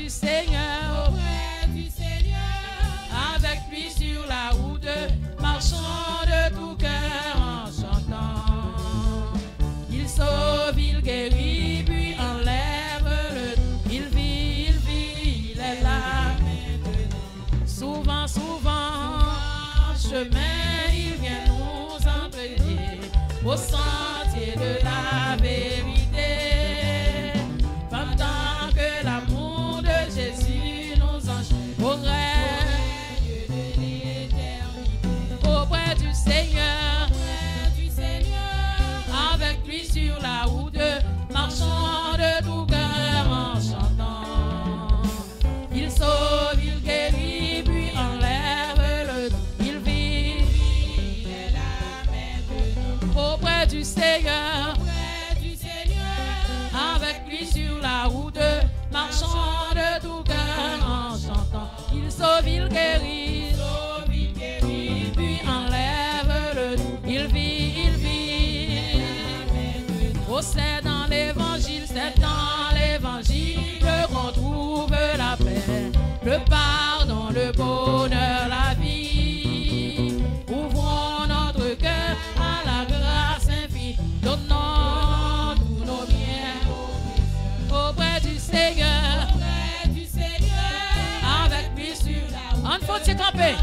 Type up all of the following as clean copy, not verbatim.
du Seigneur, avec lui sur la route, marchant de tout cœur en chantant. Il sauve, il guérit, puis enlève le. Il vit, il est là. Souvent, en chemin, il vient nous entraîner au sentier de la vérité. Pendant que l'amour de Jésus nous enchaîne au règne de l'éternité. Auprès du Seigneur, avec lui sur la route, marchant de tout cœur en chantant. Il sauve, il guérit, puis enlève le. Il vit, il est là maintenant. Auprès du Seigneur, avec lui sur la route, marchant de tout cœur en chantant. Il sauve, il guérit, puis enlève le. Il vit, il vit. Oh, c'est dans l'évangile qu'on trouve la paix, le pardon, le bonheur, la vie. Ouvrons notre cœur à la grâce infinie, donnons tous nos biens auprès du Seigneur, avec lui sur la route. On faut se camper.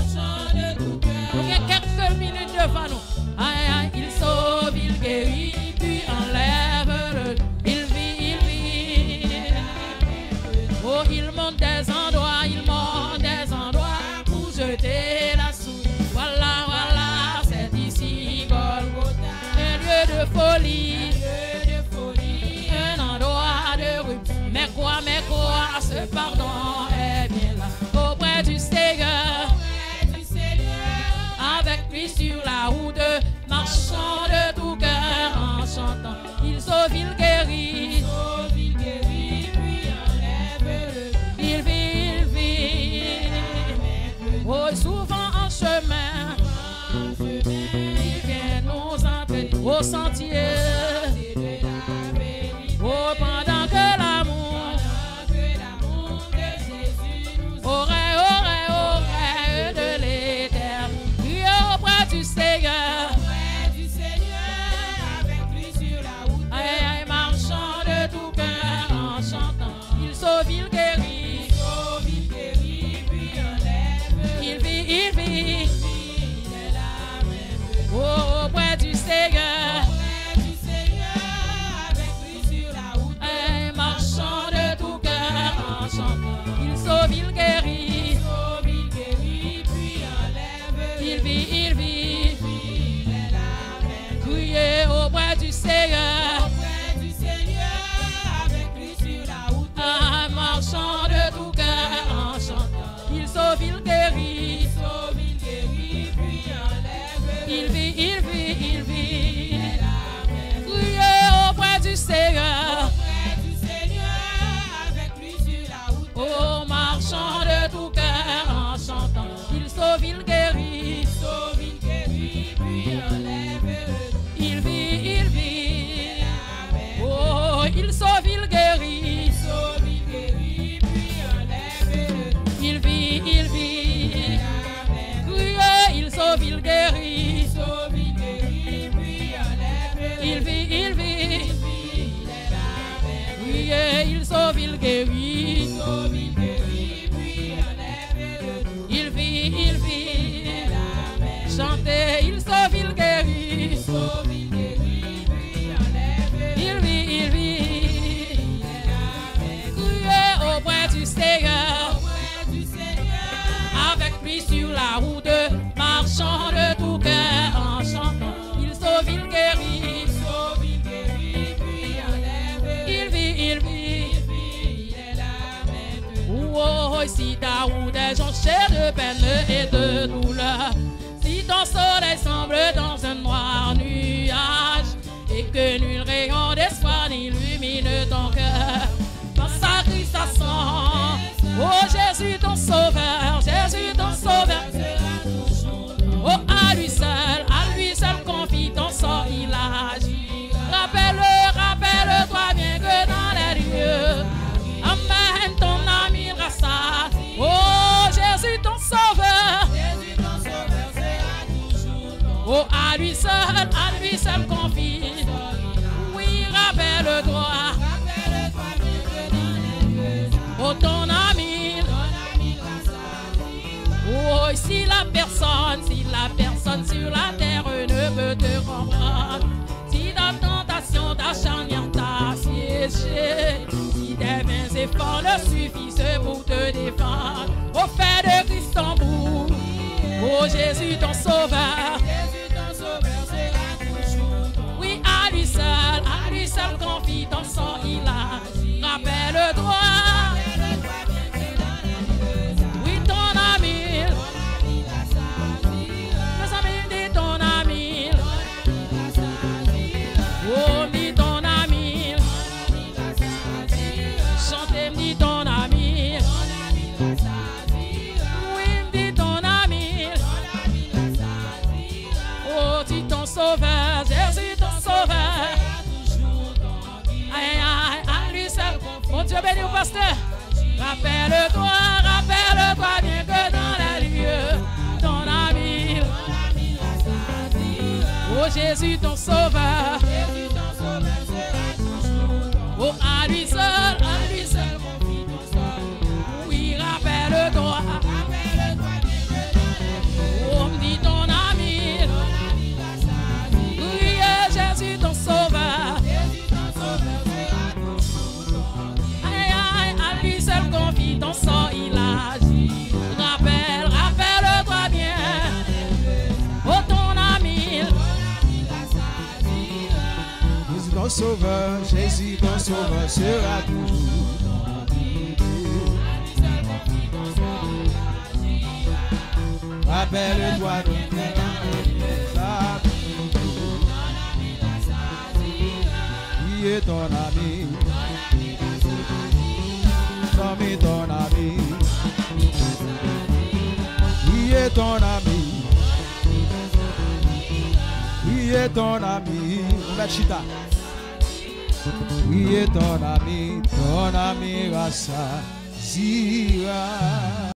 Il y a quelques minutes devant nous. Aïe, aïe, il sauve, il guérit, puis enlève le. Il vit, il vit. Oh, il monte des endroits pour jeter la soupe. Voilà, voilà, c'est ici Golgotha, un lieu de folie, un endroit de rupture. Mais quoi, ce pardon est bien là, auprès du Seigneur, avec lui sur la route, marchant de tout cœur en chantant. Il sauve, il guérit, puis enlève le. Il vit. Oh, souvent en chemin, il vient nous entraîner au sentier. Oh, pendant que l'amour de Jésus nous aurait de l'éternité. Auprès du Seigneur, avec lui sur la route, aïe, marchant de tout cœur en chantant. Il sauve, il guérit, puis enlève. Il vit. Oh, auprès du Seigneur, avec lui sur la route, aïe, marchant de tout cœur en chantant. Il sauve, il guérit, puis enlève. Il vit. Criez auprès du Seigneur, avec lui sur la route, marchant de tout cœur en chantant. Il sauve, il guérit, puis enlève. Il vit. Criez auprès du Seigneur, avec lui sur la route, oh, marchant de tout cœur en chantant. Il sauve, il guérit, puis enlève. Il vit. Oh, il sauve, il guérit, puis enlève. Il vit. Criez, il sauve, il guérit, puis enlève. Il vit. Criez, il sauve, il guérit, puis enlève. Il vit. Chantez, il sauve, il guérit, puis enlève. Il vit. Criez auprès du Seigneur, avec lui sur la route, marchant de tout cœur en chantant. Il sauve, il guérit, puis enlève. Il vit. Oh, si ta route est jonchée de peine et de douleur, si ton soleil semble dans un noir nuage, et que nul rayon d'espoir n'illumine ton cœur, pense à Christ à sang. Oh, Jésus ton sauveur, oh, à lui seul confie ton sort, il agit. Rappelle-toi bien que dans les lieux, amène ton ami, Oh, à lui seul confie. Oui, rappelle-toi. Oh, ton ami. Oh, si la personne sur la terre ne peut te comprendre, si la tentation d'acharnement t'a siégé, si tes mains et efforts ne suffisent pour te défendre, au fait de Christ ton bout, oh Jésus ton sauveur, oui à lui seul confie ton sang il a, rappelle-toi. Sauveur, Jésus ton sauveur. Aïe, aïe, à lui seul. Mon Dieu béni au pasteur. Rappelle-toi bien que dans les lieux, ton ami. Oh Jésus ton sauveur. Oh à lui seul, oui, rappelle-toi. Oh, me dit ton ami. Jésus ton sauveur. Aïe, aïe, à lui seul confie ton sang, il agit. Rappelle-toi bien. Oh ton ami. Jésus ton sauveur sera toujours ton ami. Rappelle-toi donc qui est ton ami, ton ami, qui est ton ami, qui est ton ami, Bachita, qui est ton ami, Rassa Zira.